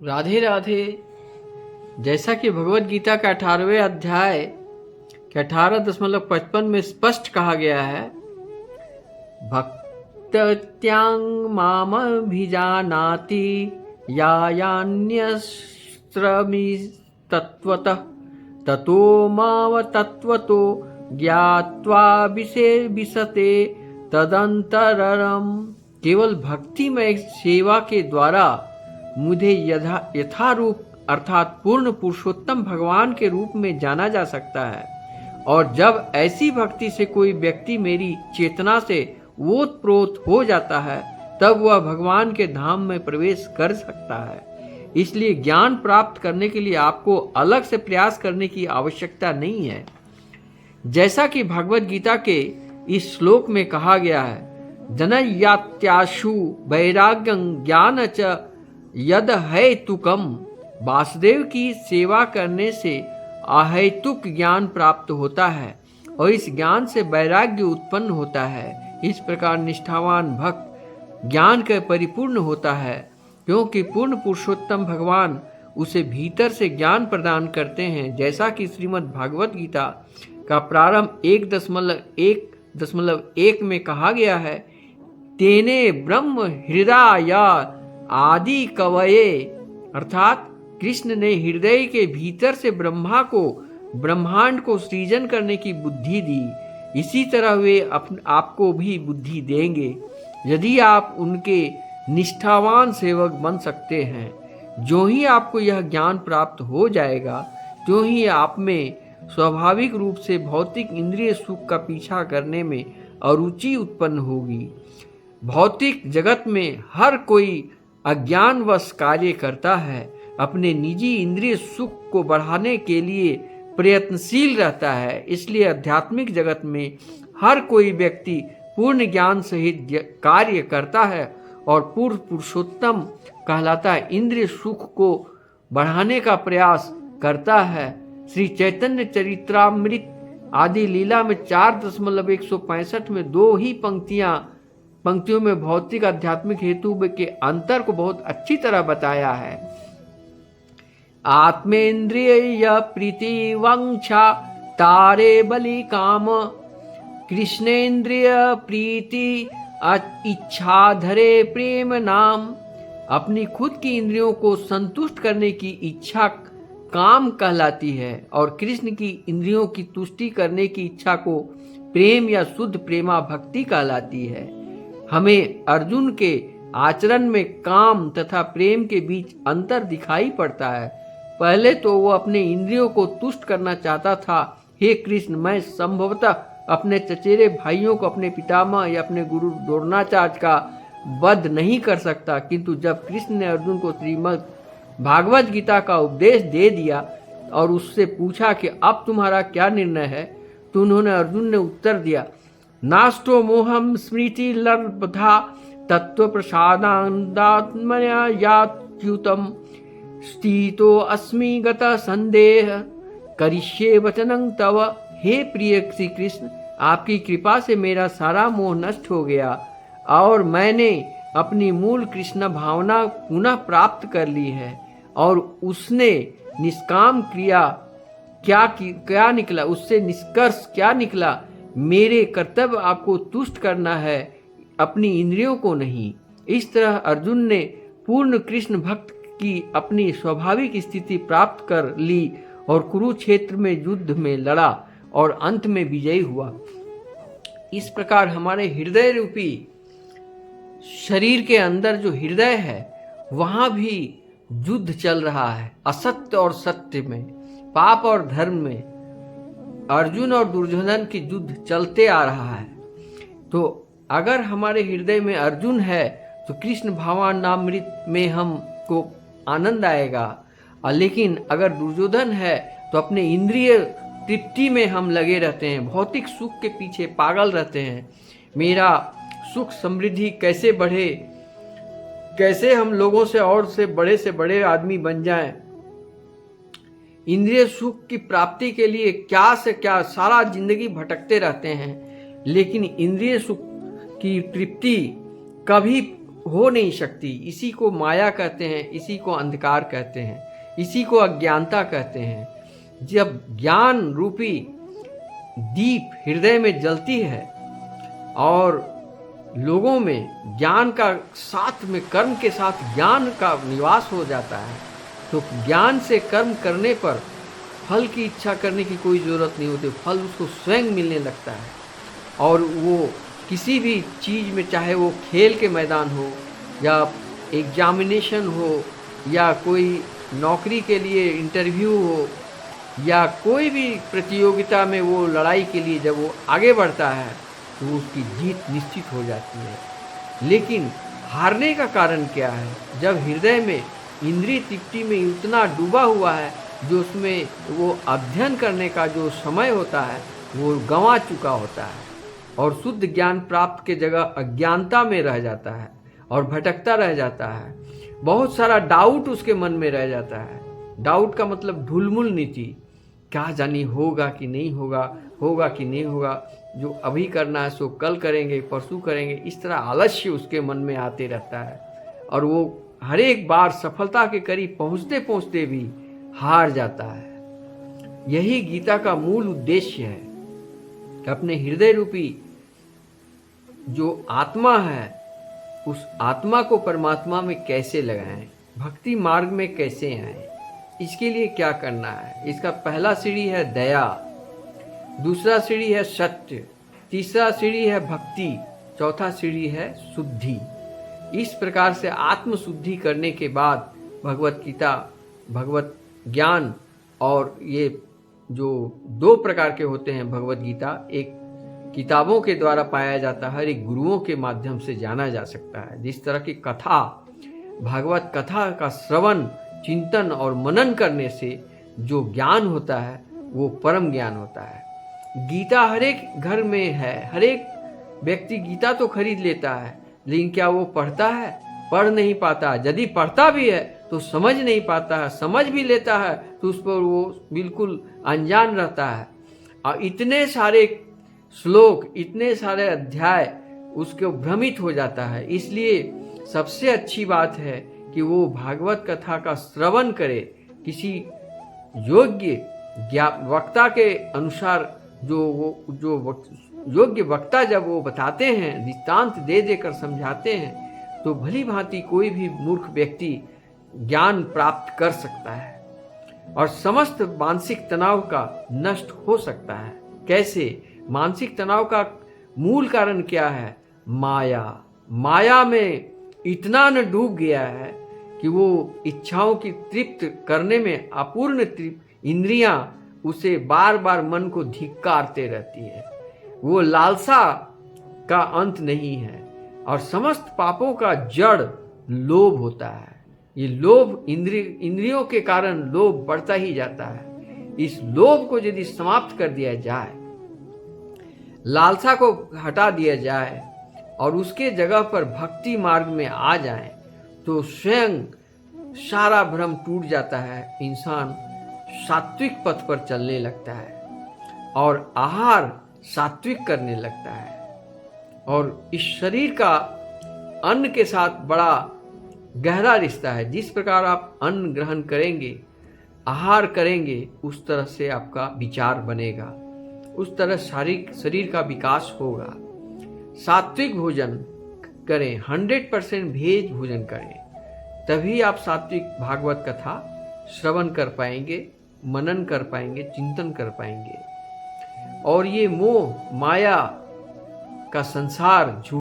राधे राधे। जैसा कि भगवत गीता का 18वें अध्याय के 18.55 में स्पष्ट कहा गया है, भक्त्यां मामभिजानाति यान्यस्त्रमि तत्वतः ततो माम तत्वतो ज्ञात्वा विशते तदंतरम। केवल भक्तिमय सेवा के द्वारा मुझे यथारूप अर्थात पूर्ण पुरुषोत्तम भगवान के रूप में जाना जा सकता है। और जब ऐसी भक्ति से कोई व्यक्ति मेरी चेतना से ओतप्रोत हो जाता है, तब वह भगवान के धाम में प्रवेश कर सकता है। इसलिए ज्ञान प्राप्त करने के लिए आपको अलग से प्रयास करने की आवश्यकता नहीं है। जैसा कि भगवत गीता के इस श्लोक में कहा गया है, जनयात्याशु वैराग्यं ज्ञान च यद हेतुकम। वासुदेव की सेवा करने से अहेतुक ज्ञान प्राप्त होता है और इस ज्ञान से वैराग्य उत्पन्न होता है। इस प्रकार निष्ठावान भक्त ज्ञान का परिपूर्ण होता है, क्योंकि पूर्ण पुरुषोत्तम भगवान उसे भीतर से ज्ञान प्रदान करते हैं। जैसा कि श्रीमद् भागवत गीता का प्रारंभ 1.1 में कहा गया है, तेने ब्रह्म हृदय आदि कवये, अर्थात कृष्ण ने हृदय के भीतर से ब्रह्मांड को सृजन करने की बुद्धि दी। इसी तरह वे आपको भी बुद्धि देंगे यदि आप उनके निष्ठावान सेवक बन सकते हैं। जो ही आपको यह ज्ञान प्राप्त हो जाएगा, त्यों ही आप में स्वाभाविक रूप से भौतिक इंद्रिय सुख का पीछा करने में अरुचि उत्पन्न होगी। भौतिक जगत में हर कोई अज्ञानवश कार्य करता है, अपने निजी इंद्रिय सुख को बढ़ाने के लिए प्रयत्नशील रहता है। इसलिए आध्यात्मिक जगत में हर कोई व्यक्ति पूर्ण ज्ञान सहित कार्य करता है और पूर्ण पुरुषोत्तम कहलाता है, इंद्रिय सुख को बढ़ाने का प्रयास करता है। श्री चैतन्य चरित्रामृत आदि लीला में 4.165 में 2 ही पंक्तियों में भौतिक आध्यात्मिक हेतु के अंतर को बहुत अच्छी तरह बताया है। आत्मेन्द्रिय प्रीति वंक्षा तारे बलि काम, कृष्णेन्द्रिय प्रीति इच्छा धरे प्रेम नाम। अपनी खुद की इंद्रियों को संतुष्ट करने की इच्छा काम कहलाती है और कृष्ण की इंद्रियों की तुष्टि करने की इच्छा को प्रेम या शुद्ध प्रेमा भक्ति कहलाती है। हमें अर्जुन के आचरण में काम तथा प्रेम के बीच अंतर दिखाई पड़ता है। पहले तो वो अपने इंद्रियों को तुष्ट करना चाहता था, हे कृष्ण, मैं संभवतः अपने चचेरे भाइयों को, अपने पितामह या अपने गुरु द्रोणाचार्य का वध नहीं कर सकता। किंतु जब कृष्ण ने अर्जुन को श्रीमद् भागवत गीता का उपदेश दे दिया और उससे पूछा कि अब तुम्हारा क्या निर्णय है, तो उन्होंने अर्जुन ने उत्तर दिया, नाष्टो मोहम स्मृति लब्धा तत्व प्रसादात्मया याच्युतम स्थितो अस्मि गत संदेह करिष्ये वचनं तव। हे प्रिय श्री कृष्ण, आपकी कृपा से मेरा सारा मोह नष्ट हो गया और मैंने अपनी मूल कृष्ण भावना पुनः प्राप्त कर ली है। और उसने निष्काम क्रिया क्या निकला, उससे निष्कर्ष क्या निकला, मेरे कर्तव्य आपको तुष्ट करना है, अपनी इंद्रियों को नहीं। इस तरह अर्जुन ने पूर्ण कृष्ण भक्त की अपनी स्वाभाविक स्थिति प्राप्त कर ली और कुरुक्षेत्र में युद्ध में लड़ा और अंत में विजयी हुआ। इस प्रकार हमारे हृदय रूपी शरीर के अंदर जो हृदय है, वहां भी युद्ध चल रहा है, असत्य और सत्य में, पाप और धर्म में। अर्जुन और दुर्योधन की युद्ध चलते आ रहा है। तो अगर हमारे हृदय में अर्जुन है तो कृष्ण भावानामृत में हमको आनंद आएगा, और लेकिन अगर दुर्योधन है तो अपने इंद्रिय तृप्ति में हम लगे रहते हैं, भौतिक सुख के पीछे पागल रहते हैं। मेरा सुख समृद्धि कैसे बढ़े, कैसे हम लोगों से बड़े आदमी बन जाएं, इंद्रिय सुख की प्राप्ति के लिए क्या से क्या सारा जिंदगी भटकते रहते हैं, लेकिन इंद्रिय सुख की तृप्ति कभी हो नहीं सकती। इसी को माया कहते हैं, इसी को अंधकार कहते हैं, इसी को अज्ञानता कहते हैं। जब ज्ञान रूपी दीप हृदय में जलती है और लोगों में ज्ञान का साथ में कर्म के साथ ज्ञान का निवास हो जाता है, तो ज्ञान से कर्म करने पर फल की इच्छा करने की कोई ज़रूरत नहीं होती, फल उसको स्वयं मिलने लगता है। और वो किसी भी चीज़ में, चाहे वो खेल के मैदान हो या एग्जामिनेशन हो या कोई नौकरी के लिए इंटरव्यू हो या कोई भी प्रतियोगिता में वो लड़ाई के लिए जब वो आगे बढ़ता है तो उसकी जीत निश्चित हो जाती है। लेकिन हारने का कारण क्या है? जब हृदय में इंद्रिय तृप्ति में इतना डूबा हुआ है, जो उसमें वो अध्ययन करने का जो समय होता है वो गंवा चुका होता है और शुद्ध ज्ञान प्राप्त के जगह अज्ञानता में रह जाता है और भटकता रह जाता है। बहुत सारा डाउट उसके मन में रह जाता है। डाउट का मतलब ढुलमुल नीति, क्या जानी होगा कि नहीं होगा, होगा कि नहीं होगा, जो अभी करना है सो कल करेंगे, परसों करेंगे, इस तरह आलस्य उसके मन में आते रहता है और वो हर एक बार सफलता के करीब पहुंचते पहुंचते भी हार जाता है। यही गीता का मूल उद्देश्य है कि अपने हृदय रूपी जो आत्मा है उस आत्मा को परमात्मा में कैसे लगाएं, भक्ति मार्ग में कैसे आएं, इसके लिए क्या करना है। इसका पहला सीढ़ी है दया, दूसरा सीढ़ी है सत्य, तीसरा सीढ़ी है भक्ति, चौथा सीढ़ी है शुद्धि। इस प्रकार से आत्म शुद्धि करने के बाद भगवत गीता, भगवत ज्ञान, और ये जो दो प्रकार के होते हैं भगवत गीता, एक किताबों के द्वारा पाया जाता है, एक गुरुओं के माध्यम से जाना जा सकता है। जिस तरह की कथा, भागवत कथा का श्रवण, चिंतन और मनन करने से जो ज्ञान होता है वो परम ज्ञान होता है। गीता हर एक घर में है, हर एक व्यक्ति गीता तो खरीद लेता है, लेकिन क्या वो पढ़ता है? पढ़ नहीं पाता। यदि पढ़ता भी है तो समझ नहीं पाता है, समझ भी लेता है तो उस पर वो बिल्कुल अनजान रहता है और इतने सारे श्लोक, इतने सारे अध्याय उसको भ्रमित हो जाता है। इसलिए सबसे अच्छी बात है कि वो भागवत कथा का श्रवण करे, किसी योग्य वक्ता के अनुसार, जो योग्य वक्ता जब वो बताते हैं, दृष्टांत दे देकर समझाते हैं, तो भली भांति कोई भी मूर्ख व्यक्ति ज्ञान प्राप्त कर सकता है और समस्त मानसिक तनाव का नष्ट हो सकता है। कैसे? मानसिक तनाव का मूल कारण क्या है? माया। माया में इतना न डूब गया है कि वो इच्छाओं की तृप्त करने में अपूर्ण इंद्रियां उसे बार बार मन को धिक्कारते रहती है। वो लालसा का अंत नहीं है और समस्त पापों का जड़ लोभ होता है। ये लोभ इंद्रियों के कारण लोभ बढ़ता ही जाता है। इस लोभ को यदि समाप्त कर दिया जाए, लालसा को हटा दिया जाए और उसके जगह पर भक्ति मार्ग में आ जाए, तो स्वयं सारा भ्रम टूट जाता है। इंसान सात्विक पथ पर चलने लगता है और आहार सात्विक करने लगता है और इस शरीर का अन्न के साथ बड़ा गहरा रिश्ता है। जिस प्रकार आप अन्न ग्रहण करेंगे, आहार करेंगे, उस तरह से आपका विचार बनेगा, उस तरह शरीर का विकास होगा। सात्विक भोजन करें, 100% वेज भोजन करें, तभी आप सात्विक भागवत कथा श्रवण कर पाएंगे, मनन कर पाएंगे, चिंतन कर पाएंगे। और ये मोह माया का संसार